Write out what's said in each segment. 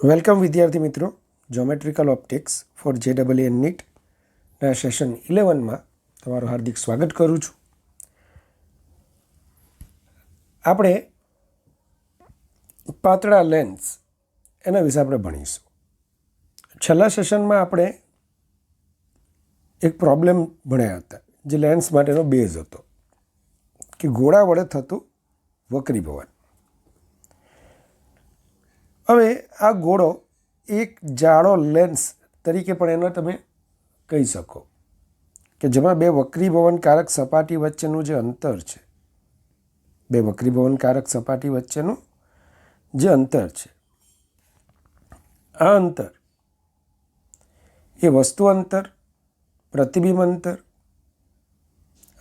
Welcome વિદ્યાર્થી મિત્રો, જ્યોમેટ્રિકલ optics four JEE નીટના session 11માં તમારું હાર્દિક સ્વાગત કરું છું. આપણે પાતળા લેન્સ એના વિશે આપણે ભણીશું. છેલ્લા સેશનમાં આપણે એક પ્રોબ્લેમ ભણ્યા હતા જે લેન્સ માટેનો બેઝ હતો કે ગોળા વડે થતું વક્રીભવન. હવે આ ગોળો એક જાડો લેન્સ તરીકે પણ એનો તમે કહી શકો કે જેમાં બે વક્રીભવનકારક સપાટી વચ્ચેનું જે અંતર છે, બે વક્રીભવનકારક સપાટી વચ્ચેનું જે અંતર છે, આ અંતર એ વસ્તુ અંતર, પ્રતિબિંબ અંતર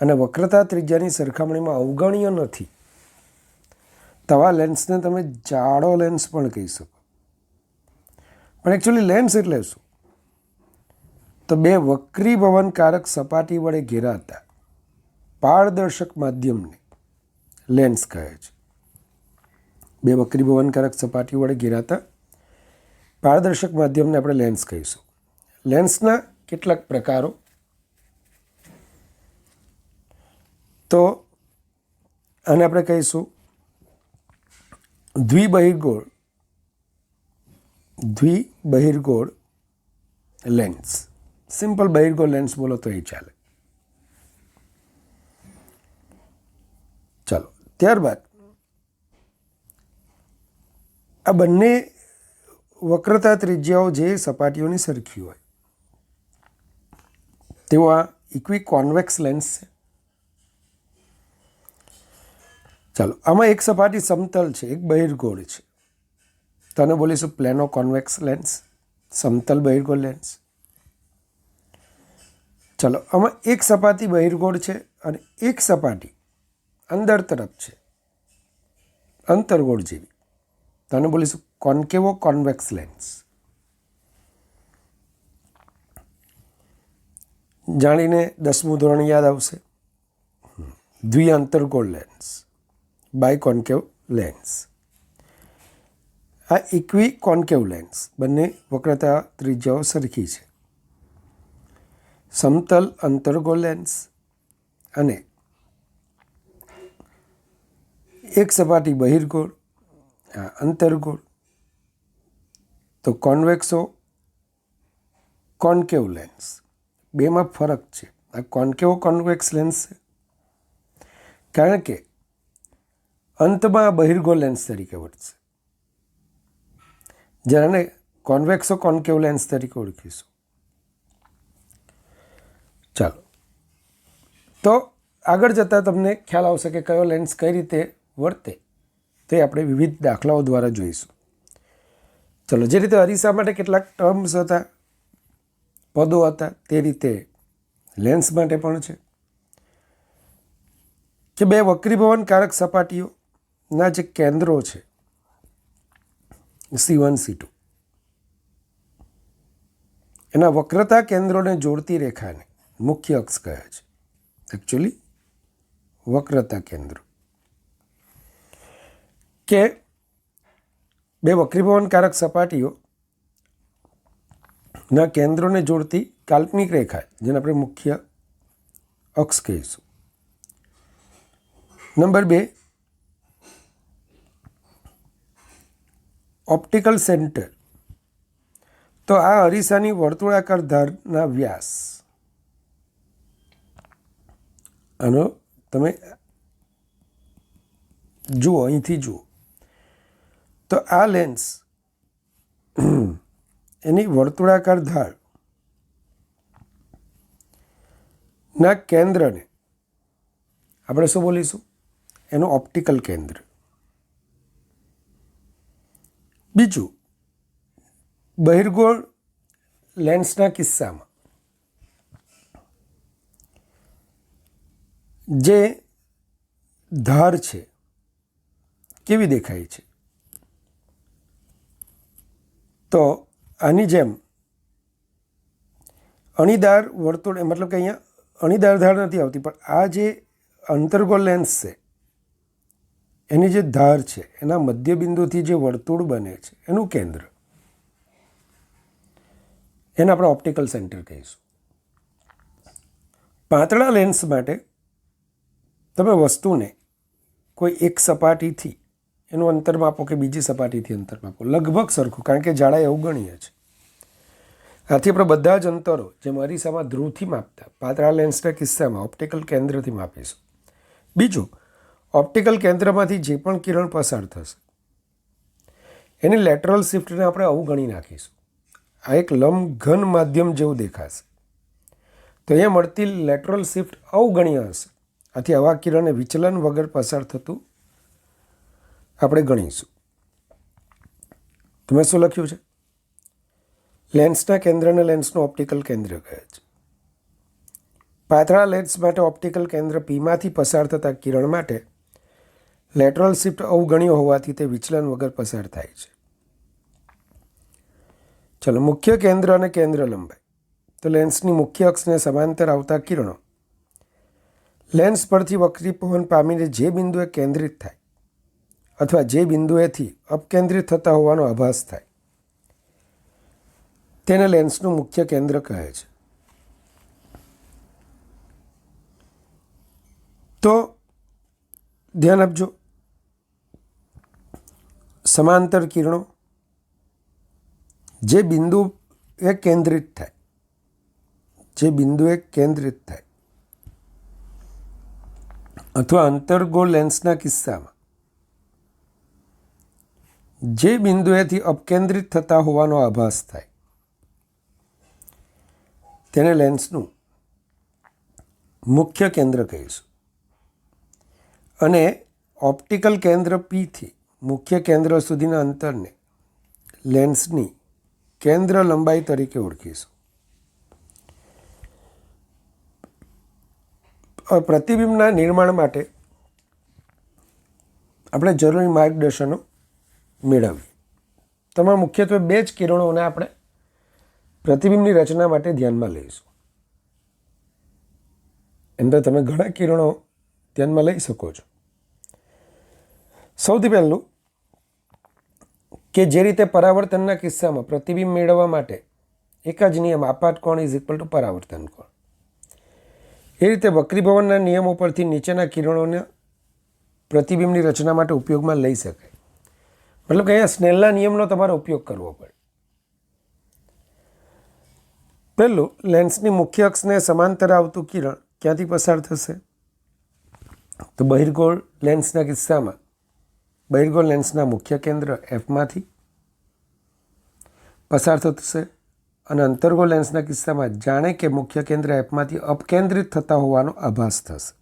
અને વક્રતા ત્રિજ્યાની સરખામણીમાં અવગણ્ય નથી. તવા લેન્સને તમે જાડો લેન્સ પણ કહી શકો. પણ એકચ્યુઅલી લેન્સ એટલે શું? તો બે વક્રીભવનકારક સપાટી વડે ઘેરાતા પારદર્શક માધ્યમને લેન્સ કહે છે. બે વક્રીભવનકારક સપાટી વડે ઘેરાતા પારદર્શક માધ્યમને આપણે લેન્સ કહીશું. લેન્સના કેટલાક પ્રકારો, તો આને આપણે કહીશું દ્વિબહિર્ગોળ લેન્સ. સિમ્પલ બહિર્ગોળ લેન્સ બોલો તો એ ચાલે. ચાલો, ત્યારબાદ આ બંને વક્રતા ત્રિજ્યાઓ જે સપાટીઓની સરખી હોય તેઓ આ ઇક્વિકોન્વેક્સ લેન્સ છે. ચાલો, આમાં એક સપાટી સમતલ છે, એક બહિર્ગોળ છે, તો આને બોલીશું પ્લેનો કોન્વેક્સ લેન્સ, સમતલ બહિર્ગોળ લેન્સ. ચાલો, આમાં એક સપાટી બહિર્ગોળ છે અને એક સપાટી અંદર તરફ છે, અંતર્ગોળ જેવી, તો આને બોલીશું કોન્કેવો કોન્વેક્સ લેન્સ. જાણીને 10મું ધોરણ યાદ આવશે. દ્વિઅંતર્ગોળ લેન્સ, બાયકોન્કેવ લેન્સ. આ ઇક્વી કોન્કેવ લેન્સ, બંને વક્રતા ત્રિજ્યાઓ સરખી છે. સમતલ અંતર્ગોળ લેન્સ અને એક સપાટી બહિર્ગોળ, અંતર્ગોળ, તો કોન્વેક્સો કોન્કેવ લેન્સ. બેમાં ફરક છે. આ કોન્કેવો કોન્વેક્સ લેન્સ છે કારણ કે અંતમાં બહિર્ગોળ લેન્સ તરીકે વર્તશે, જેને કોન્વેક્સો કોન્કેવ લેન્સ તરીકે ઓળખીશું. ચાલો, તો આગળ જતાં તમને ખ્યાલ આવશે કે કયો લેન્સ કઈ રીતે વર્તે તે આપણે વિવિધ દાખલાઓ દ્વારા જોઈશું. ચલો, જે રીતે અરીસા માટે કેટલાક ટર્મ્સ હતા, પદો હતા, તે રીતે લેન્સ માટે પણ છે કે બે વક્રીભવનકારક સપાટીઓના જે કેન્દ્રો છે C1 C2, એના વક્રતા કેન્દ્રોને જોડતી રેખાને મુખ્ય અક્ષ કહે છે. એકચ્યુઅલી વક્રતા કેન્દ્રો કે બે વક્રીભવનકારક સપાટીઓના કેન્દ્રોને જોડતી કાલ્પનિક રેખા, જેને આપણે મુખ્ય અક્ષ કહીશું. Number 2, optical centre. તો આ અરીસાની વર્તુળાકાર ધારના વ્યાસ, આનો તમે જુઓ, અહીંથી જુઓ તો આ લેન્સ એની વર્તુળાકાર ધાર ના કેન્દ્રને આપણે શું બોલીશું? એનું ઓપ્ટિકલ કેન્દ્ર. બીજું, બહિર્ગોળ લેન્સના કિસ્સામાં જે ધાર છે કેવી દેખાય છે? તો આની જેમ અણીદાર વર્તુળ, મતલબ કે અહીંયા અણીદાર ધાર નથી આવતી, પણ આ જે અંતર્ગોળ લેન્સ છે એની જે ધાર છે એના મધ્યબિંદુથી જે વર્તુળ બને છે એનું કેન્દ્ર, એને આપણે ઓપ્ટિકલ સેન્ટર કહીશું. પાતળા લેન્સ માટે તમે વસ્તુને કોઈ એક સપાટીથી એનું અંતર માપો કે બીજી સપાટીથી અંતર માપો, લગભગ સરખું, કારણ કે જાડાઈ અવગણીય છે. આથી આપણે બધા જ અંતરો જેમ અરીસામાં ધ્રુવથી માપતા પાતળા લેન્સના કિસ્સામાં ઓપ્ટિકલ કેન્દ્રથી માપીશું. બીજું, ઓપ્ટિકલ કેન્દ્રમાંથી જે પણ કિરણ પસાર થશે એની લેટરલ શિફ્ટને આપણે અવગણી નાખીશું. આ એક લંબઘન માધ્યમ જેવું દેખાશે, તો અહીંયા મળતી લેટરલ શિફ્ટ અવગણ્ય હશે. આથી આવા કિરણને વિચલન વગર પસાર થતું આપણે ગણીશું. તમે શું લખ્યું છે? લેન્સના કેન્દ્રને લેન્સનું ઓપ્ટિકલ કેન્દ્ર કહે છે. પાતળા લેન્સ માટે ઓપ્ટિકલ કેન્દ્ર પીમાંથી પસાર થતા કિરણ માટે લેટરલ શિફ્ટ અવગણ્ય હોવાથી તે વિચલન વગર પસાર થાય છે. ચલો, મુખ્ય કેન્દ્ર અને કેન્દ્ર લંબાઈ. તો લેન્સની મુખ્ય અક્ષને સમાંતર આવતા કિરણો લેન્સ પરથી વક્રીભવન પામીને જે બિંદુએ કેન્દ્રિત થાય અથવા જે બિંદુએથી અપકેન્દ્રિત થતા હોવાનો આભાસ થાય તેને લેન્સનું મુખ્ય કેન્દ્ર કહે છે. તો ધ્યાન આપજો, સમાંતર કિરણો જે બિંદુએ કેન્દ્રિત થાય, અથવા અંતર્ગોળ લેન્સના કિસ્સામાં જે બિંદુએથી અપકેન્દ્રિત થતા હોવાનો આભાસ થાય તેને લેન્સનું મુખ્ય કેન્દ્ર કહીશું. અને ઓપ્ટિકલ કેન્દ્ર પીથી મુખ્ય કેન્દ્ર સુધીના અંતરને લેન્સની કેન્દ્ર લંબાઈ તરીકે ઓળખીશું. પ્રતિબિંબના નિર્માણ માટે આપણે જરૂરી માર્ગદર્શનો મેળવીએ. તેમાં મુખ્યત્વે બે જ કિરણોને આપણે પ્રતિબિંબની રચના માટે ધ્યાનમાં લઈશું. એમ તો તમે ઘણા કિરણો ધ્યાનમાં લઈ શકો છો. સૌથી પહેલું કે જે રીતે પરાવર્તનના કિસ્સામાં પ્રતિબિંબ મેળવવા માટે એક જ નિયમ આપાત કોણ ઇઝ ઇક્વલ ટુ પરાવર્તન કોણ, એ રીતે વક્રીભવનના નિયમો પરથી નીચેના કિરણોને પ્રતિબિંબની રચના માટે ઉપયોગમાં લઈ શકાય. મતલબ કે અહીંયા સ્નેલના નિયમનો તમારે ઉપયોગ કરવો પડે. પહેલું, લેન્સની મુખ્ય અક્ષને સમાંતર આવતું કિરણ ક્યાંથી પસાર થશે? તો બહિર્ગોળ લેન્સના કિસ્સામાં બહિર્ગોળ લેન્સના મુખ્ય કેન્દ્ર એફમાંથી પસાર થશે, અને અંતર્ગોળ લેન્સના કિસ્સામાં જાણે કે મુખ્ય કેન્દ્ર એફમાંથી અપકેન્દ્રિત થતા હોવાનો આભાસ થશે.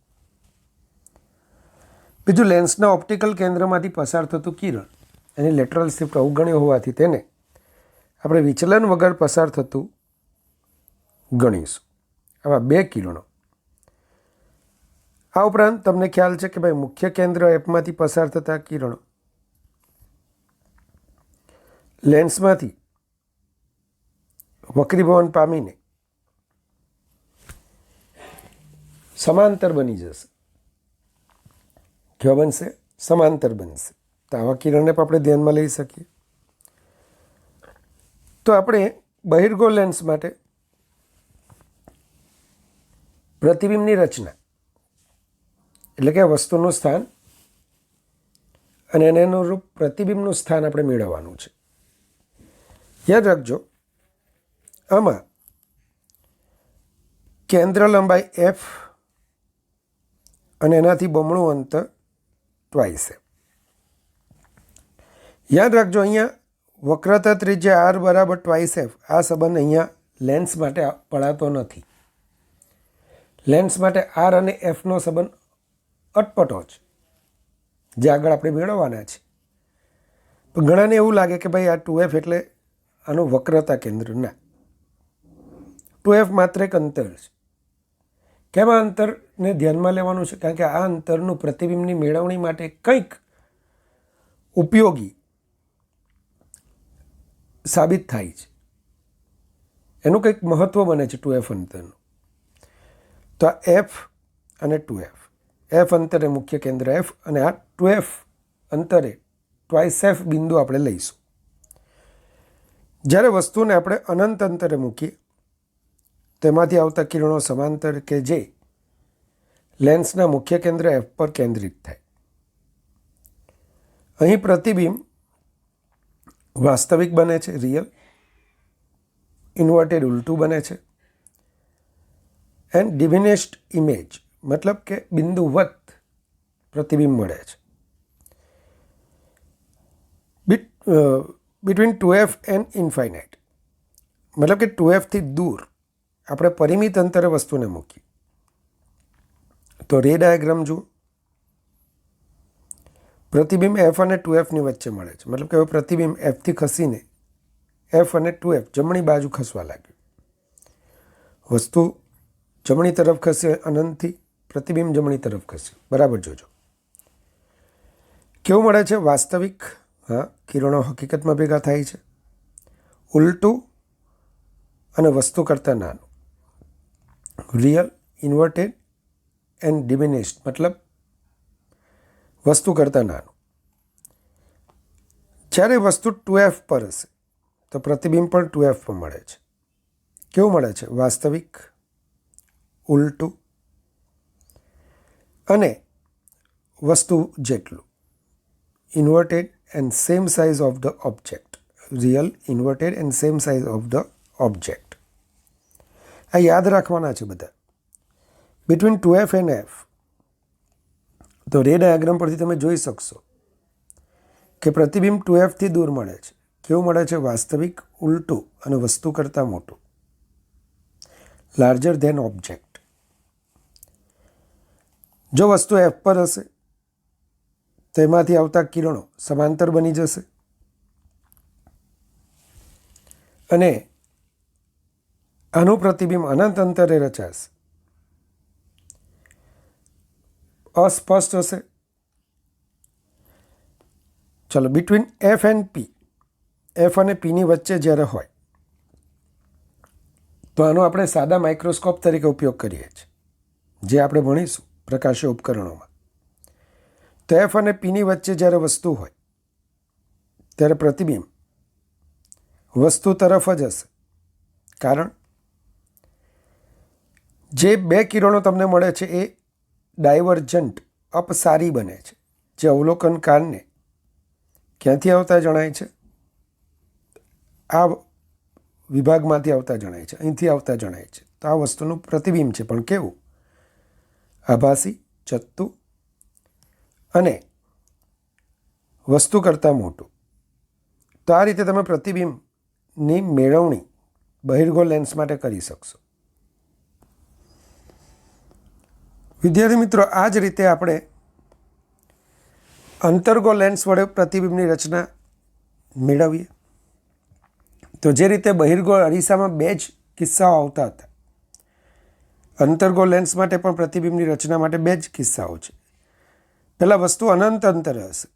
બીજું, લેન્સના ઓપ્ટિકલ કેન્દ્રમાંથી પસાર થતું કિરણ એની લેટરલ શિફ્ટ અવગણ્ય હોવાથી તેને આપણે વિચલન વગર પસાર થતું ગણીશું. આવા બે કિરણો. આ ઉપરાંત તમને ખ્યાલ છે કે ભાઈ મુખ્ય કેન્દ્ર એફમાંથી પસાર થતા કિરણો લેન્સમાંથી વક્રીભવન પામીને સમાંતર બની જશે. કેવા બનશે? સમાંતર બનશે. તો આવા કિરણને પણ આપણે ધ્યાનમાં લઈ શકીએ. તો આપણે બહિર્ગોળ લેન્સ માટે પ્રતિબિંબની રચના એટલે કે વસ્તુનું સ્થાન અને એને અનુરૂપ પ્રતિબિંબનું સ્થાન આપણે મેળવવાનું છે. યાદ રાખજો, આમાં કેન્દ્ર લંબાઈ એફ અને એનાથી બમણું અંતર ટ્વાઇસ એફ. યાદ રાખજો, અહીંયા વક્રતા ત્રિજ્યા આર બરાબર ટ્વાઇસ એફ, આ સંબંધ અહીંયા લેન્સ માટે પડાતો નથી. લેન્સ માટે આર અને એફનો સંબંધ અટપટો છે, જે આગળ આપણે મેળવવાના છે. પણ ઘણાને એવું લાગે કે ભાઈ આ 2f એટલે આનું વક્રતા કેન્દ્ર. ના, 2f માત્ર એક અંતર છે. કેમ આ અંતરને ધ્યાનમાં લેવાનું છે? કારણ કે આ અંતરનું પ્રતિબિંબની મેળવણી માટે કંઈક ઉપયોગી સાબિત થાય છે, એનું કંઈક મહત્ત્વ બને છે 2f અંતરનું. તો આ એફ અને 2f, એફ અંતરે મુખ્ય કેન્દ્ર એફ અને આ 2f અંતરે ટ્વાઇસ એફ બિંદુ આપણે લઈશું. જ્યારે વસ્તુને આપણે અનંત અંતરે મૂકીએ તેમાંથી આવતા કિરણો સમાંતર કે જે લેન્સના મુખ્ય કેન્દ્ર એફ પર કેન્દ્રિત થાય. અહીં પ્રતિબિંબ વાસ્તવિક બને છે, રિયલ, ઇન્વર્ટેડ ઉલટું બને છે, એન્ડ ડિમિનિશ્ડ ઇમેજ મતલબ કે બિંદુવત પ્રતિબિંબ મળે છે. બિટવીન 2f એન્ડ ઇન્ફાઇનાઇટ મતલબ કે 2fથી દૂર આપણે પરિમિત અંતરે વસ્તુને મૂકી તો રે ડાયાગ્રામ જુઓ. પ્રતિબિંબ એફ અને 2fની વચ્ચે મળે છે મતલબ કે હવે પ્રતિબિંબ એફથી ખસીને એફ અને 2f જમણી બાજુ ખસવા લાગ્યું. વસ્તુ જમણી તરફ ખસે અનંતથી, પ્રતિબિંબ જમણી તરફ ખસ્યું. બરાબર જોજો. કેવું મળે છે? વાસ્તવિક, હા, કિરણો હકીકતમાં ભેગા થાય છે, ઉલટું અને વસ્તુ કરતાં નાનું, રિયલ, ઇન્વર્ટેડ એન્ડ ડિમિનિશ્ડ મતલબ વસ્તુ કરતાં નાનું. જ્યારે વસ્તુ 2f પર હશે તો પ્રતિબિંબ પણ 2f પર મળે છે. કેવું મળે છે? વાસ્તવિક, ઉલટું અને વસ્તુ જેટલું, inverted and same size of the object, real, inverted and same size of the object. આ યાદ રાખવાના છે બધા. બિટવીન 2f એન્ડ f તો રે ડાયાગ્રામ પરથી તમે જોઈ શકશો કે પ્રતિબિંબ 2fથી દૂર મળે છે. કેવું મળે છે? વાસ્તવિક, ઉલટું અને વસ્તુ કરતાં મોટું, લાર્જર ધેન ઓબ્જેક્ટ. જો વસ્તુ f પર હશે તેમાંથી આવતા કિરણો સમાંતર બની જશે અને આનું પ્રતિબિંબ અનંત અંતરે રચાશે, અસ્પષ્ટ હશે. ચલો, between F and P, F અને પીની વચ્ચે જ્યારે હોય તો આનો આપણે સાદા માઇક્રોસ્કોપ તરીકે ઉપયોગ કરીએ છીએ, જે આપણે ભણીશું પ્રકાશીય ઉપકરણોમાં. તો એફ અને પીની વચ્ચે જ્યારે વસ્તુ હોય ત્યારે પ્રતિબિંબ વસ્તુ તરફ જ હશે. કારણ જે બે કિરણો તમને મળે છે એ ડાયવર્જન્ટ અપસારી બને છે, જે અવલોકનકારને ક્યાંથી આવતા જણાય છે? આ વિભાગમાંથી આવતા જણાય છે, અહીંથી આવતા જણાય છે. તો આ વસ્તુનું પ્રતિબિંબ છે, પણ કેવું? આભાસી, ચત્તુ અને વસ્તુ કરતાં મોટું. તો આ રીતે તમે પ્રતિબિંબની મેળવણી બહિર્ગોળ લેન્સ માટે કરી શકશો. વિદ્યાર્થી મિત્રો, આ જ રીતે આપણે અંતર્ગોળ લેન્સ વડે પ્રતિબિંબની રચના મેળવીએ. તો જે રીતે બહિર્ગોળ અરીસામાં બે જ કિસ્સાઓ આવતા હતા, અંતર્ગોળ લેન્સ માટે પણ પ્રતિબિંબની રચના માટે બે જ કિસ્સાઓ છે. પહેલાં વસ્તુ અનંત અંતરે હશે,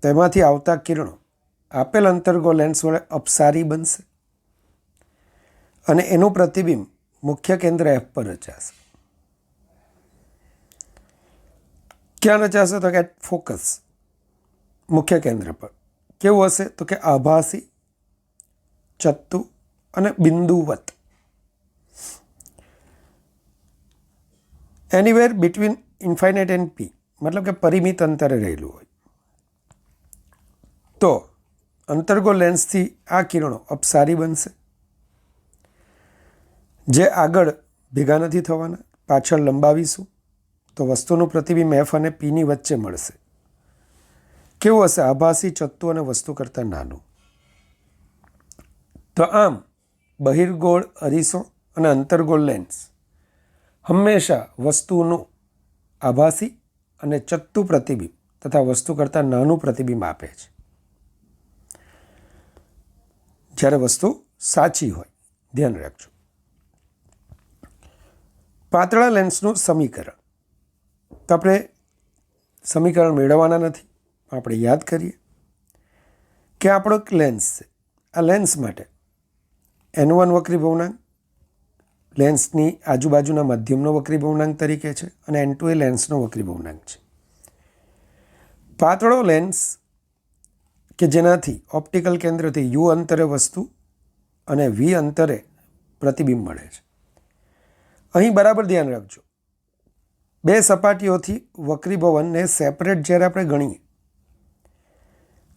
તેમાંથી આવતા કિરણો આપેલ અંતર્ગોળ લેન્સ વડે અપસારી બનશે અને એનું પ્રતિબિંબ મુખ્ય કેન્દ્ર એફ પર રચાશે. ક્યાં રચાશે? તો કે ફોકસ, મુખ્ય કેન્દ્ર પર. કેવું હશે? તો કે આભાસી, ચત્તુ અને બિંદુવત. Anywhere between infinite and P મતલબ કે પરિમિત અંતરે રહેલું હોય. તો અંતર્ગોળ લેન્સથી આ કિરણો અપસારી બનશે, જે આગળ ભેગા નથી થવાના. પાછળ લંબાવીશું તો વસ્તુનું પ્રતિબિંબ એફ અને પીની વચ્ચે મળશે. કેવું હશે? આભાસી, ચત્તુ અને વસ્તુ કરતાં નાનું. તો આમ બહિર્ગોળ અરીસો અને અંતર્ગોળ લેન્સ હંમેશા વસ્તુનું આભાસી અને ચત્તુ પ્રતિબિંબ તથા વસ્તુ કરતાં નાનું પ્રતિબિંબ આપે છે જ્યારે વસ્તુ સાચી હોય. ધ્યાન રાખજો. પાતળા લેન્સનું સમીકરણ. તો આપણે સમીકરણ મેળવવાના નથી, આપણે યાદ કરીએ કે આપણો એક લેન્સ છે. આ લેન્સ માટે N1 વક્રી ભવનાંક લેન્સની આજુબાજુના મધ્યમનો વક્રી ભવનાંક તરીકે છે અને N2 એ લેન્સનો વક્રી ભવનાંક છે. પાતળો લેન્સ કે જેનાથી ઓપ્ટિકલ કેન્દ્રથી યુ અંતરે વસ્તુ અને v અંતરે પ્રતિબિંબ મળે છે. અહીં બરાબર ધ્યાન રાખજો, બે સપાટીઓથી વક્રીભવનને સેપરેટ જ્યારે આપણે ગણીએ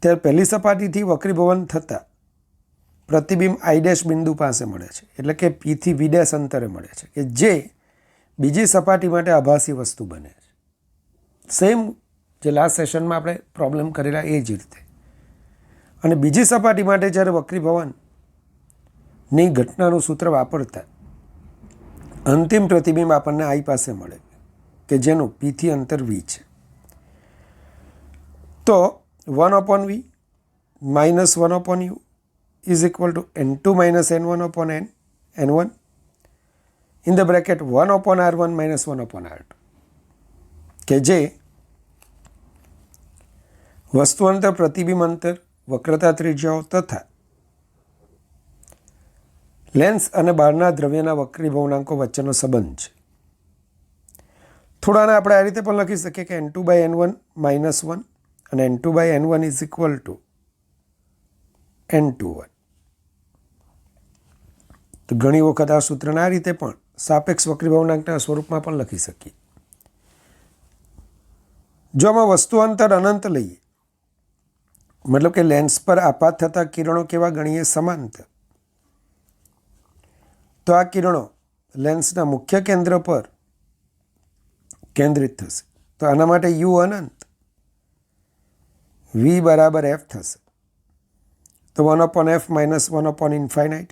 ત્યારે પહેલી સપાટીથી વક્રીભવન થતાં પ્રતિબિંબ I' બિંદુ પાસે મળે છે, એટલે કે P થી V' અંતરે મળે છે, કે જે બીજી સપાટી માટે આભાસી વસ્તુ બને છે. સેમ જે લાસ્ટ સેશનમાં આપણે પ્રોબ્લેમ કરેલા એ જ રીતે. અને બીજી સપાટી માટે જ્યારે વક્રીભવનની ઘટનાનું સૂત્ર વાપરતા અંતિમ પ્રતિબિંબ આપણને I પાસે મળે, કે જેનું P થી અંતર V છે. તો 1/v - 1/u is equal to n2 - n1/n n1 in the bracket 1/r1 - 1/r2, કે જે વસ્તુ અંતર, પ્રતિબિંબ અંતર, વક્રતા ત્રિજ્યાઓ તથા લેન્સ અને બહારના દ્રવ્યના વક્રીભવનાંકો વચ્ચેનો સંબંધ છે. થોડાને આપણે આ રીતે પણ લખી શકીએ કે n2/n1 - 1 અને n2/n1 is equal to n21. તો ઘણી વખત આ સૂત્રને આ રીતે પણ સાપેક્ષ વક્રીભવનાંકના સ્વરૂપમાં પણ લખી શકીએ. જો આમાં વસ્તુ અંતર અનંત લઈએ, મતલબ કે લેન્સ પર આપાત થતા કિરણો કેવા ગણીએ? સમાંતર. તો આ કિરણો લેન્સના મુખ્ય કેન્દ્ર પર કેન્દ્રિત થશે. તો આના માટે u અનંત, v બરાબર f થશે. તો 1/f - 1/∞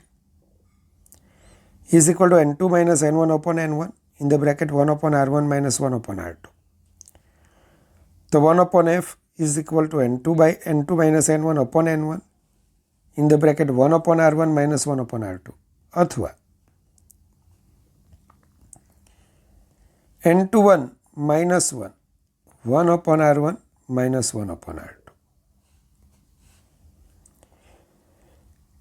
is equal to n2 - n1/n1 in the bracket 1/r1 - 1/r2. તો 1/f is equal to n2 - n1/n1 in the bracket 1/r1 - 1/r2, અથવા n21 - 1 1/r1 - 1/r2.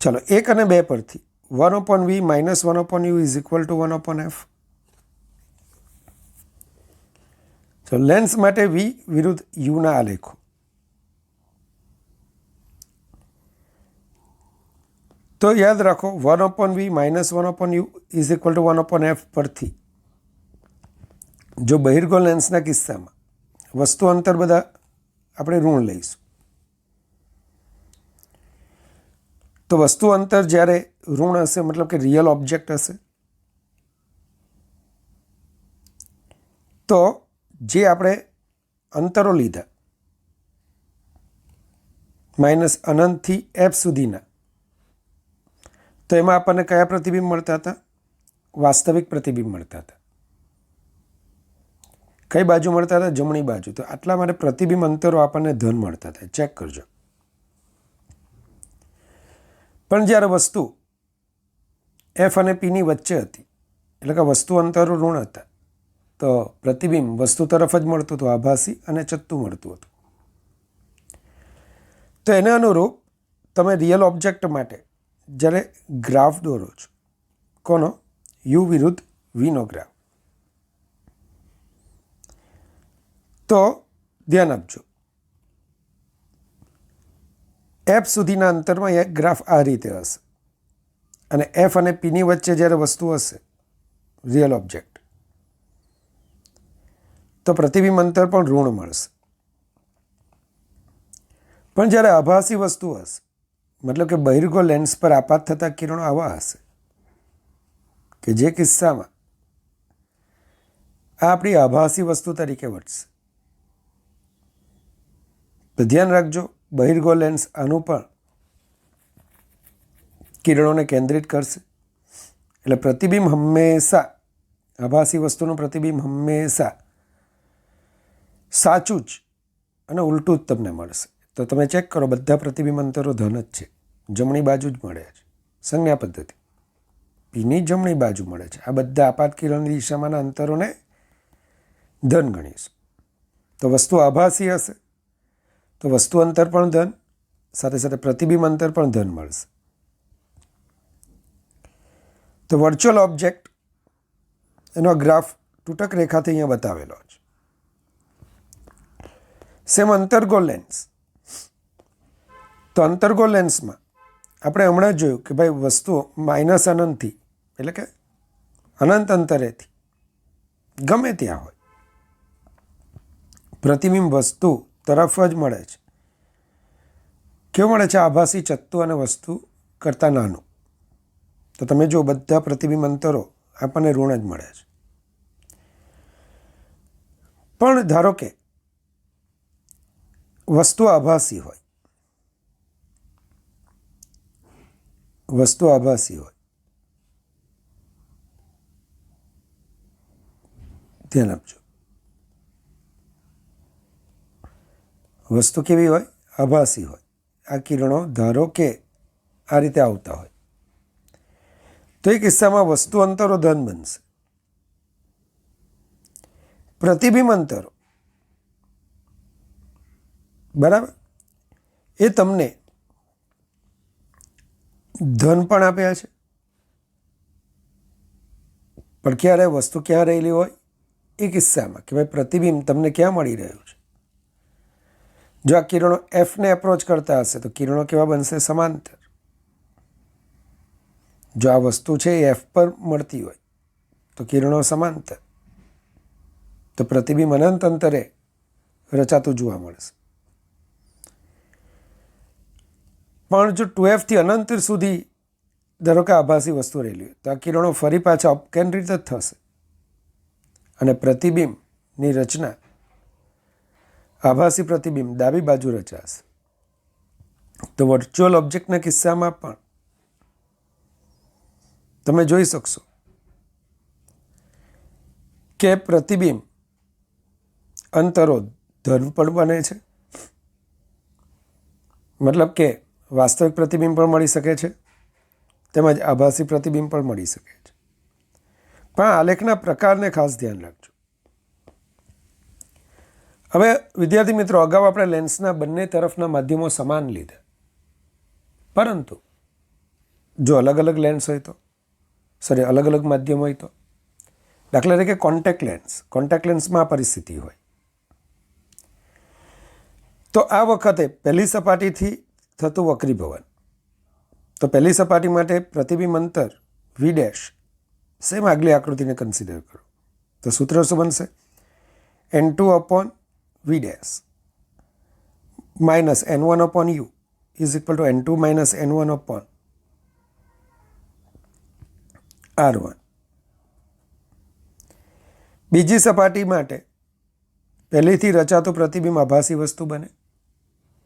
ચલો 1 અને 2 પરથી 1/v - 1/u is equal to 1/f. તો lens માટે v વિરુદ્ધ u ના આલેખો. તો યાદ રાખો 1/v - 1/u is equal to 1/f પરથી જો બહિર્ગોળ લેન્સના કિસ્સામાં વસ્તુ અંતર બધા આપણે ઋણ લઈશું. તો વસ્તુ અંતર જ્યારે ઋણ હશે, મતલબ કે રિયલ ઓબ્જેક્ટ હશે, તો જે આપણે અંતરો લીધા માઇનસ અનંતથી f સુધીના, તો એમાં આપણને કયા પ્રતિબિંબ મળતા હતા? વાસ્તવિક પ્રતિબિંબ મળતા હતા. કઈ બાજુ મળતા હતા? જમણી બાજુ. તો આટલા માટે પ્રતિબિંબ અંતરો આપણને ધન મળતા હતા. ચેક કરજો. પણ જ્યારે વસ્તુ f અને p ની વચ્ચે હતી, એટલે કે વસ્તુ અંતરો ઋણ હતા, તો પ્રતિબિંબ વસ્તુ તરફ જ મળતું હતું, આભાસી અને ચત્તું મળતું હતું. તો એને અનુરૂપ તમે રિયલ ઓબ્જેક્ટ માટે જ્યારે ગ્રાફ દોરો છો, કોનો? u વિરુદ્ધ v નો ગ્રાફ, તો ધ્યાન આપજો f સુધીના અંતરમાં એક ગ્રાફ આ રીતે હશે, અને f અને p ની વચ્ચે જ્યારે વસ્તુ હશે રિયલ ઓબ્જેક્ટ, તો પ્રતિબિંબ અંતર પણ ઋણ મળશે. પણ જ્યારે આભાસી વસ્તુ હશે, મતલબ કે બહિર્ગોળ લેન્સ પર આપાત થતા કિરણો આવા હશે કે જે કિસ્સામાં આ આપણી આભાસી વસ્તુ તરીકે વર્તશે. તો ધ્યાન રાખજો, બહિર્ગોળ લેન્સ આનું પણ કિરણોને કેન્દ્રિત કરશે, એટલે પ્રતિબિંબ હંમેશા, આભાસી વસ્તુનું પ્રતિબિંબ હંમેશા સાચું જ અને ઉલટું જ તમને મળશે. તો તમે ચેક કરો, બધા પ્રતિબિંબ અંતરો ધન જ છે, જમણી બાજુ જ મળે છે. સંજ્ઞા પદ્ધતિ પીની જમણી બાજુ મળે છે. આ બધા આપાત કિરણની દિશામાંના અંતરોને ધન ગણીશું. તો વસ્તુ આભાસી હશે તો વસ્તુ અંતર પણ ધન, સાથે સાથે પ્રતિબિંબ અંતર પણ ધન મળશે. તો વર્ચ્યુઅલ ઓબ્જેક્ટ એનો ગ્રાફ તૂટક રેખાથી અહીંયા બતાવેલો છે. સેમ અંતર્ગોળ લેન્સ, તો અંતર્ગોળ લેન્સમાં આપણે હમણાં જ જોયું કે ભાઈ વસ્તુઓ માઇનસ અનંતથી એટલે કે અનંત અંતરેથી ગમે ત્યાં હોય પ્રતિબિંબ વસ્તુ તરફ જ મળે છે. કેવું મળે છે? આભાસી ચત્તુ અને વસ્તુ કરતાં નાનું. તો તમે જો બધા પ્રતિબિંબ અંતરો આપણને ઋણ જ મળે છે. પણ ધારો કે વસ્તુ આભાસી હોય, વસ્તુ આભાસી હોય, ધ્યાન આપજો. વસ્તુ કેવી હોય? આભાસી હોય. આ કિરણો ધારો કે આ રીતે આવતા હોય તો એ કિસ્સામાં વસ્તુ અંતરો ધન બનશે. પ્રતિબિંબ અંતરો બરાબર એ તમને ધન પણ આપ્યા છે, પણ ક્યારે વસ્તુ ક્યાં રહેલી હોય? એ કિસ્સામાં કે ભાઈ પ્રતિબિંબ તમને ક્યાં મળી રહ્યું છે? જો આ કિરણો એફને એપ્રોચ કરતા હશે તો કિરણો કેવા બનશે? સમાંતર. જો આ વસ્તુ છે એ એફ પર મળતી હોય તો કિરણો સમાંતર. તો પ્રતિબિંબ અનંત અંતરે રચાતું જોવા મળશે. પણ જો 2F થી અનંત સુધી ધારો કે આભાસી વસ્તુ રહેલી હોય તો આ કિરણો ફરી પાછા અપકેન્દ્રિત જ થશે અને પ્રતિબિંબની રચના આભાસી પ્રતિબિંબ ડાબી બાજુ રચાશે. તો વર્ચ્યુઅલ ઓબ્જેક્ટના કિસ્સામાં પણ તમે જોઈ શકશો કે પ્રતિબિંબ અંતરો ધન પણ બને છે, મતલબ કે વાસ્તવિક પ્રતિબિંબ પણ મળી શકે છે તેમજ આભાસી પ્રતિબિંબ પણ મળી શકે છે. પણ આલેખના પ્રકારને ખાસ ધ્યાન રાખજો. હવે વિદ્યાર્થી મિત્રો, અગાઉ આપણે લેન્સના બંને તરફના માધ્યમો સમાન લીધા, પરંતુ જો અલગ અલગ લેન્સ હોય તો અલગ અલગ માધ્યમ હોય તો, દાખલા તરીકે કોન્ટેક્ટ લેન્સમાં આ પરિસ્થિતિ હોય તો આ વખતે પહેલી સપાટીથી થતું વક્રીભવન. તો પહેલી સપાટી માટે પ્રતિબિંબ અંતર V' સેમ આગલી આકૃતિને કન્સિડર કરો. તો સૂત્ર શું બનશે? N2/V' minus N1/U is equal to N2 minus N1/R1. બીજી સપાટી માટે પહેલીથી રચાતું પ્રતિબિંબ આભાસી વસ્તુ બને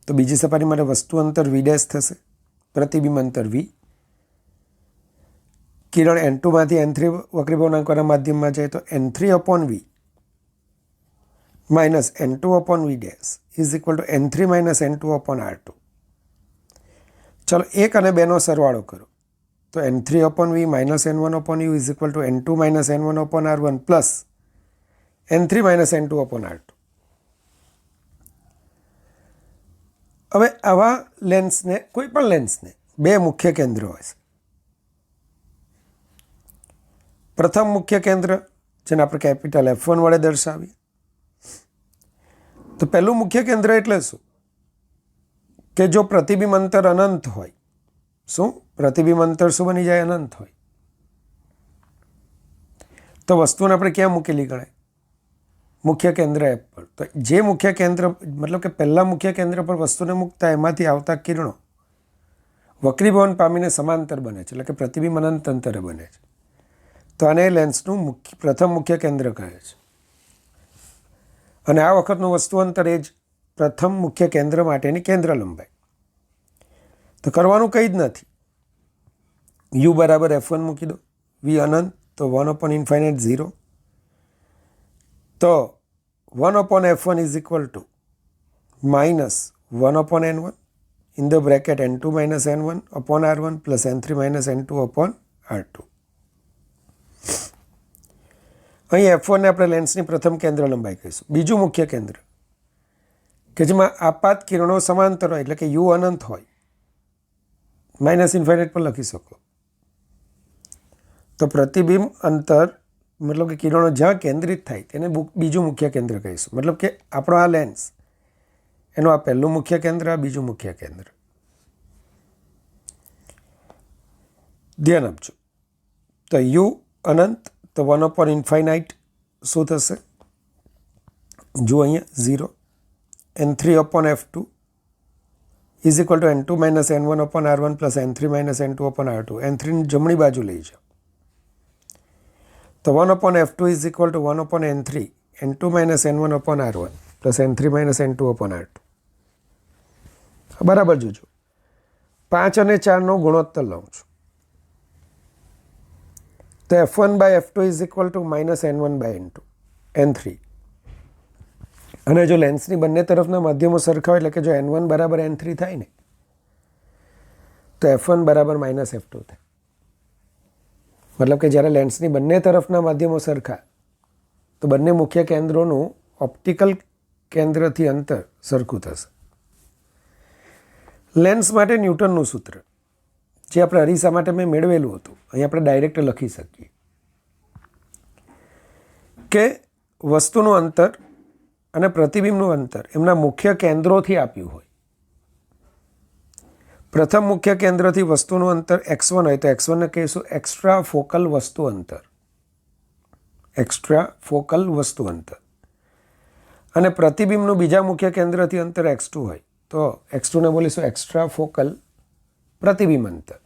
તો બીજી સપાટી માટે વસ્તુ અંતર V' થશે, પ્રતિબિંબ અંતર V. કિરણ N2 માંથી N3 વક્રીભવનાંકવાળા માધ્યમમાં જાય તો N3/V minus N2/V' is equal to N3 minus N2/R2. ચલો 1 અને 2નો સરવાળો કરો તો N3/V minus N1/U is equal to N2 minus N1/R1 plus N3 minus N2/R2. હવે આવા લેન્સને, કોઈ પણ લેન્સને બે મુખ્ય કેન્દ્ર હોય છે. પ્રથમ મુખ્ય કેન્દ્ર જેને આપણે કેપિટલ F1 વડે દર્શાવીએ. તો પહેલું મુખ્ય કેન્દ્ર એટલે શું? કે જો પ્રતિબિંબ અંતર અનંત હોય, શું પ્રતિબિંબ અંતર શું બની જાય? અનંત હોય તો વસ્તુને આપણે ક્યાં મૂકેલી ગણાય? મુખ્ય કેન્દ્ર F પર. તો જે મુખ્ય કેન્દ્ર મતલબ કે પહેલા મુખ્ય કેન્દ્ર પર વસ્તુને મૂકતા એમાંથી આવતા કિરણો વક્રીભવન પામીને સમાંતર બને છે, એટલે કે પ્રતિબિંબ અનંત અંતરે બને છે. તો આને લેન્સનું પ્રથમ મુખ્ય કેન્દ્ર કહે છે. અને આ વખતનું વસ્તુ અંતર એ જ પ્રથમ મુખ્ય કેન્દ્ર માટેની કેન્દ્ર લંબાઈ. તો કરવાનું કંઈ જ નથી. U બરાબર F1 મૂકી દો, V અનંત તો 1/∞ 0. તો 1/F1 is equal to minus 1/N1 in the bracket N2 minus N1/R1 plus N3 minus N2/R2. અહીં F1 ને આપણે લેન્સની પ્રથમ કેન્દ્ર લંબાઈ કહીશું. બીજું મુખ્ય કેન્દ્ર કે જેમાં આપાત કિરણો સમાંતર હોય એટલે કે U અનંત હોય, -∞ પર લખી શકો. તો પ્રતિબિંબ અંતર મતલબ કે કિરણો જ્યાં કેન્દ્રિત થાય તેને બીજું મુખ્ય કેન્દ્ર કહીશું. મતલબ કે આપણો આ લેન્સ એનું આ પહેલું મુખ્ય કેન્દ્ર, આ બીજું મુખ્ય કેન્દ્ર. ધ્યાન આપજો. તો યુ અનંત, તો 1/ઇન્ફાઇનાઇટ શું થશે? જુઓ અહીંયા 0. n3/f2 is equal two n2 minus n1/r1 plus n3 minus n2/r2. n3 જમણી બાજુ લઈ જાઓ તો 1/f2 is equal two 1/n3 n2 minus n1/r1 plus n3 minus n2/r2. બરાબર જોજો. 5 અને 4નો ગુણોત્તર લઉં છું તો f1/f2 is equal to minus n1/n2 n3. અને જો લેન્સની બંને તરફના માધ્યમો સરખા હોય એટલે કે જો n1 બરાબર n3 થાય ને તો f1 બરાબર માઇનસ f2 થાય. મતલબ કે જ્યારે લેન્સની બંને તરફના માધ્યમો સરખા તો બંને મુખ્ય કેન્દ્રોનું ઓપ્ટિકલ કેન્દ્રથી અંતર સરખું થશે. લેન્સ માટે ન્યૂટનનું સૂત્ર જે આપણે અરીસા માટે મેં મેળવેલું હતું અહીં આપણે ડાયરેક્ટ લખી શકીએ કે વસ્તુનું અંતર અને પ્રતિબિંબનું અંતર એમના મુખ્ય કેન્દ્રોથી આપ્યું હોય. પ્રથમ મુખ્ય કેન્દ્રથી વસ્તુનું અંતર x1 હોય તો x1ને કહીશું એક્સ્ટ્રા ફોકલ વસ્તુ અંતર, એક્સ્ટ્રા ફોકલ વસ્તુ અંતર. અને પ્રતિબિંબનું બીજા મુખ્ય કેન્દ્રથી અંતર x2 હોય તો x2ને બોલીશું એક્સ્ટ્રા ફોકલ પ્રતિબિંબ અંતર.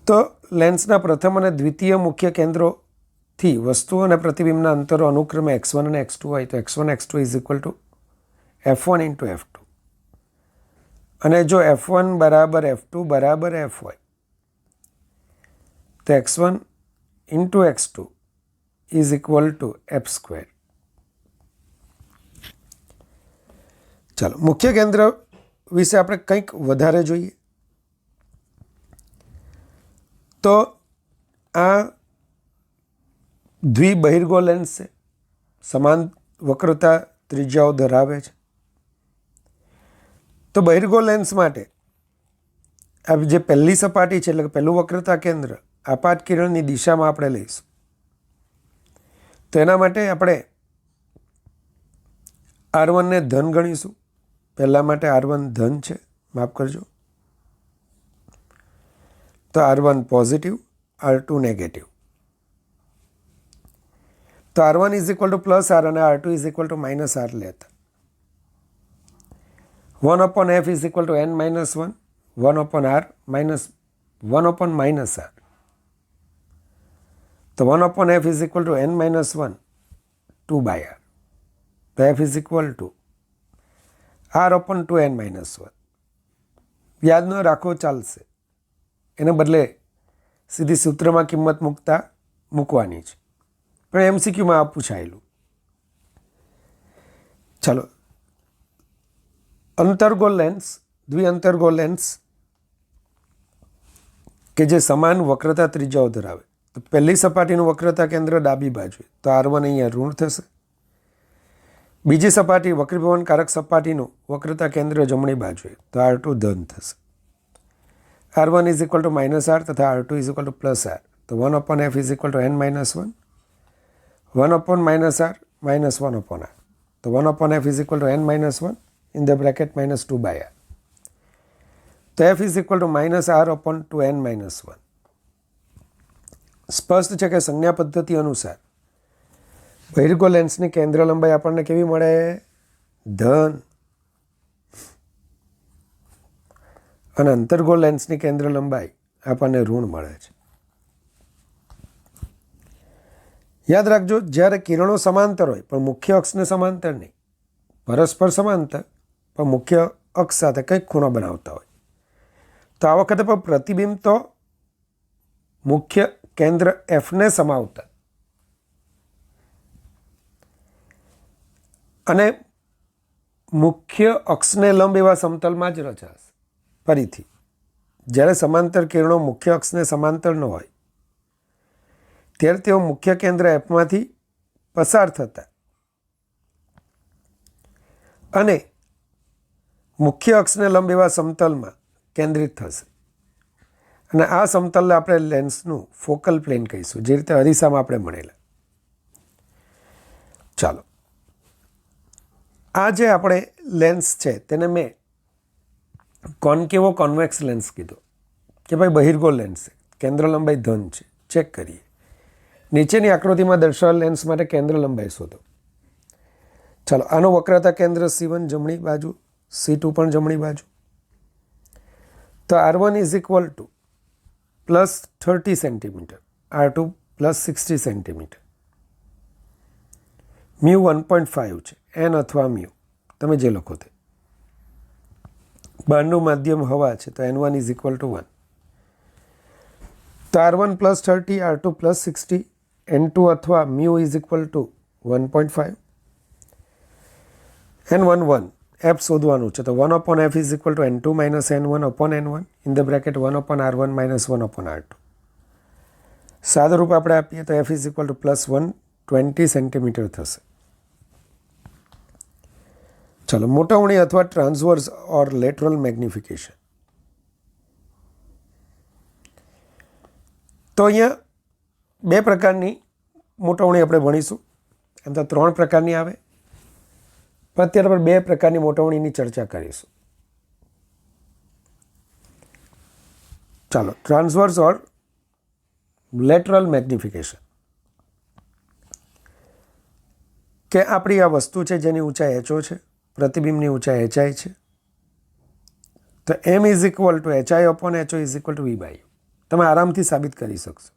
તો લેન્સના પ્રથમ અને દ્વિતીય મુખ્ય કેન્દ્રોથી વસ્તુ અને પ્રતિબિંબના અંતરો અનુક્રમે x1 અને x2 હોય તો x1 x2 is equal two f1 into f2. અને જો f1 બરાબર f2 બરાબર f હોય તો x1 into x2 is equal two f². ચાલો મુખ્ય કેન્દ્ર વિશે આપણે કંઈક વધારે જોઈએ તો આ દ્વિબહિર્ગો લેન્સ છે, સમાન વક્રતા ત્રિજ્યાઓ ધરાવે છે. તો બહિર્ગો લેન્સ માટે આ જે પહેલી સપાટી છે એટલે કે પહેલું વક્રતા કેન્દ્ર આપાત કિરણની દિશામાં આપણે લઈશું. તો એના માટે આપણે R1ને ધન ગણીશું. પહેલાં માટે R1 ધન છે, માફ કરજો. તો R1 પોઝિટિવ, R2 નેગેટિવ. તો R1 is equal to plus R અને R2 is equal to minus R લેતા 1/f is equal to n minus 1 1/r minus 1/માઇનસ R. તો 1/f is equal to n minus 1 2/r. તો f is equal to r/2n minus 1. યાદ ન રાખો ચાલશે, એને બદલે સીધી સૂત્રમાં કિંમત મૂકવાની છે, પણ MCQમાં આ પૂછાયેલું. ચાલો અંતર્ગોળ લેન્સ, દ્વિઅંતર્ગો લેન્સ કે જે સમાન વક્રતા ત્રિજ્યાઓ ધરાવે. તો પહેલી સપાટીનું વક્રતા કેન્દ્ર ડાબી બાજુએ તો R1 અહીંયા ઋણ થશે. બીજી સપાટી વક્રીભવનકારક સપાટીનું વક્રતા કેન્દ્ર જમણી બાજુએ તો R2 ધન થશે. R1 is equal to minus R તથા R2 is equal to plus R. તો 1/f is equal to n minus 1 1/માઇનસ R minus 1/r. તો 1/f is equal to n minus 1 in the bracket minus 2/r. તો f is equal to minus R/2n minus 1. સ્પષ્ટ છે કે સંજ્ઞા પદ્ધતિ અનુસાર બહિર્ગો લેન્સની કેન્દ્ર લંબાઈ આપણને કેવી મળે? ધન. અને અંતર્ગોળ લેન્સની કેન્દ્ર લંબાઈ આપણને ઋણ મળે છે. યાદ રાખજો, જ્યારે કિરણો સમાંતર હોય પણ મુખ્ય અક્ષને સમાંતર નહીં, પરસ્પર સમાંતર પણ મુખ્ય અક્ષ સાથે કંઈક ખૂણો બનાવતા હોય તો આ વખતે પણ પ્રતિબિંબ તો મુખ્ય કેન્દ્ર Fને સમાવતા અને મુખ્ય અક્ષને લંબ એવા સમતલમાં જ રચાશે. ફરીથી જ્યારે સમાંતર કિરણો મુખ્ય અક્ષને સમાંતર ન હોય ત્યારે તેઓ મુખ્ય કેન્દ્ર Fમાંથી પસાર થતા અને મુખ્ય અક્ષને લંબ એવા સમતલમાં કેન્દ્રિત થશે. અને આ સમતલને આપણે લેન્સનું ફોકલ પ્લેન કહીશું, જે રીતે અરીસામાં આપણે મળેલા. ચાલો આ જે આપણે લેન્સ છે તેને મેં કોન્કેવો કોન્વેક્સ લેન્સ કીધો. કે ભાઈ બહિર્ગોળ લેન્સ છે, કેન્દ્ર લંબાઈ ધન છે, ચેક કરીએ. નીચેની આકૃતિમાં દર્શાવેલ લેન્સ માટે કેન્દ્ર લંબાઈ શોધો. ચાલો, આનો વક્રતા કેન્દ્ર C1 જમણી બાજુ, C2 પણ જમણી બાજુ. તો R1 is equal to plus 30 centimetre, R2 plus 60 centimetre. Mu 1.5 છે, એન અથવા મ્યુ તમે જે લખો તે. બહારનું માધ્યમ હવા છે, તો N1 ઇઝ ઇક્વલ ટુ 1. તો R1 plus 30, R2 plus 60, N2 અથવા mu is equal two 1.5. N1 1, F શોધવાનું છે, તો 1 upon F is equal two N2 minus N1 upon N1 in the bracket 1 upon R1 minus 1 upon R2. સાદું રૂપ આપણે આપીએ તો F is equal to plus 120 centimetre થશે. ચાલો, મોટવણી અથવા ટ્રાન્સવર્સ ઓર લેટરલ મેગ્નિફિકેશન. તો અહીંયા બે પ્રકારની મોટવણી આપણે ભણીશું. એમ તો 3 પ્રકારની આવે, પણ અત્યારે આપણે 2 પ્રકારની મોટવણીની ચર્ચા કરીશું. ચાલો, ટ્રાન્સવર્સ ઓર લેટરલ મેગ્નિફિકેશન. કે આપણી આ વસ્તુ છે જેની ઊંચાઈ HO છે, પ્રતિબિંબની ઊંચાઈ HI છે, તો M is equal to HI upon HO is equal to V by U. તમે આરામથી સાબિત કરી શકશો.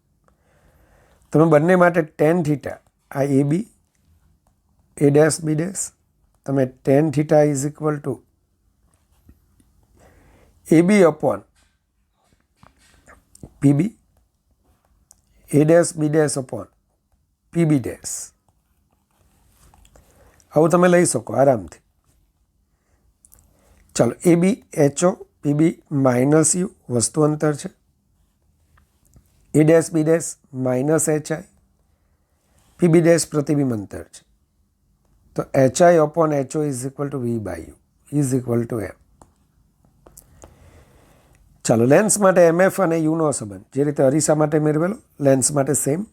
તમે બંને માટે tan થીટા, આ AB, A dash B dash, તમે tan theta is equal to AB upon PB, A dash B dash upon PB dash, આવું તમે લઈ શકો આરામથી. ચાલો, AB HO, PB minus U વસ્તુ અંતર છે, A dash B dash minus HI, PB dash પ્રતિબિંબ અંતર છે, તો HI upon HO is equal to V by U is equal to M. ચાલો, લેન્સ માટે MF અને યુનો સંબંધ જે રીતે અરીસા માટે મેળવેલો, લેન્સ માટે સેમ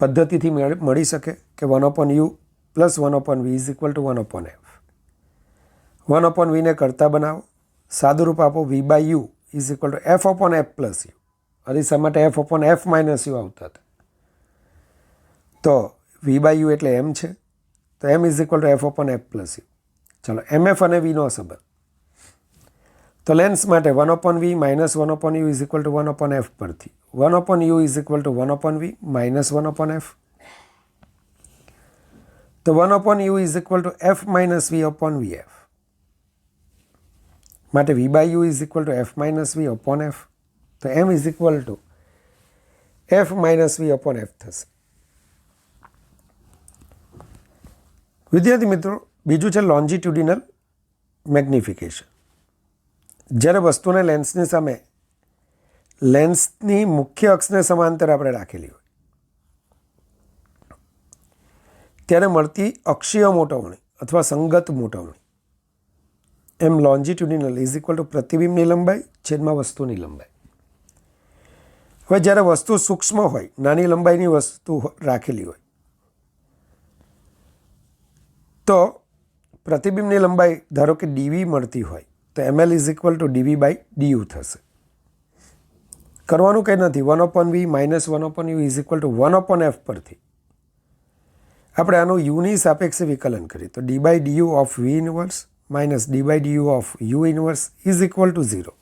પદ્ધતિથી મળી શકે કે 1 upon U plus 1 upon V is equal to 1 upon F. 1 upon Vને કરતા બનાવો, સાદું રૂપ આપો, V by U is equal to F upon F plus U. અરીસા માટે F upon F minus U આવતા હતા, તો V બાય U એટલે M છે, તો M is equal to F upon F plus U. ચાલો, MF અને Vનો સંબંધ. તો લેન્સ માટે 1 upon V minus 1 upon U is equal to 1 upon F પરથી 1 upon U is equal to 1 upon V minus 1 upon F. તો 1 upon U is equal to F minus V upon VF. માટે V by U is equal to F minus V upon F. તો M is equal to F minus V upon F થશે. વિદ્યાર્થી મિત્રો, બીજું છે લોન્જિટ્યુડિનલ magnification. જ્યારે વસ્તુને લેન્સની સામે લેન્સની મુખ્ય અક્ષને સમાંતર આપણે રાખેલી હોય ત્યારે મળતી અક્ષીય મોટવણી અથવા સંગત મોટવણી, એમ લોન્જિટ્યુડિનલ ઇઝ ઇક્વલ ટુ પ્રતિબિંબની લંબાઈ છેદમાં વસ્તુની લંબાઈ. હવે જ્યારે વસ્તુ સૂક્ષ્મ હોય, નાની લંબાઈની વસ્તુ રાખેલી હોય, તો પ્રતિબિંબની લંબાઈ ધારો કે dv મળતી હોય, તો ml is equal to dv by du થશે. કરવાનું કંઈ નથી, 1 upon V minus 1 upon U is equal to 1 upon F પરથી આપણે આનું યુની સાપેક્ષે વિકલન કરીએ, તો d by du of V inverse minus d by du of U inverse is equal to 0,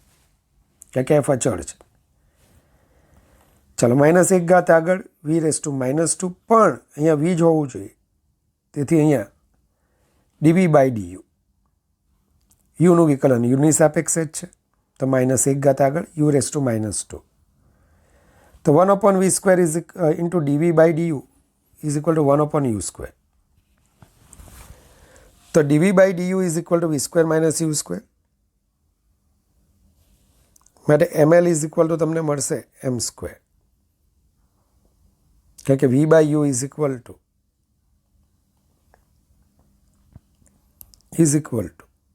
કારણ કે F અચળ છે. ચાલો, માઇનસ 1 ઘાત આગળ V રેસ ટુ માઇનસ 2, પણ અહીંયા V જ હોવું જોઈએ, તેથી અહીંયા dv બાય du, યુનું વિકલન યુની સાપેક્ષે જ છે, તો માઇનસ 1 ઘાત આગળ U રેસ ટુ માઇનસ 2, તો 1 upon V square is into dv by du is equal to 1 upon U square. તો dv by du is equal to V square minus U square. માટે ml ઇઝ ઇક્વલ ટુ તમને મળશે M square, કારણ કે V by U is equal to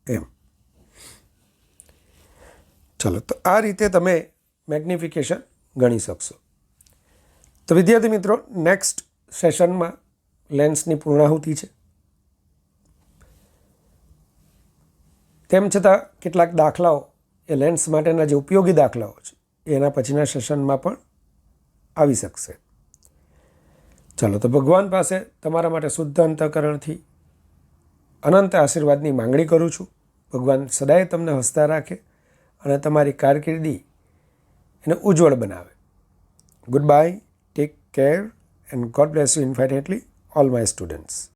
M. ચાલો, તો આ રીતે તમે મેગ્નિફિકેશન ગણી શકશો. તો વિદ્યાર્થી મિત્રો, નેક્સ્ટ સેશનમાં લેન્સની પૂર્ણાહુતિ છે. તેમ છતાં કેટલાક દાખલાઓ એ લેન્સ માટેના જે ઉપયોગી દાખલાઓ છે એના પછીના સેશનમાં પણ આવી શકશે. ચાલો, તો ભગવાન પાસે તમારા માટે શુદ્ધ અંતઃકરણથી અનંત આશીર્વાદની માંગણી કરું છું. ભગવાન સદાય તમને હસતા રાખે અને તમારી કારકિર્દી એને ઉજ્જવળ બનાવે. Goodbye, take care and God bless you infinitely, all my students.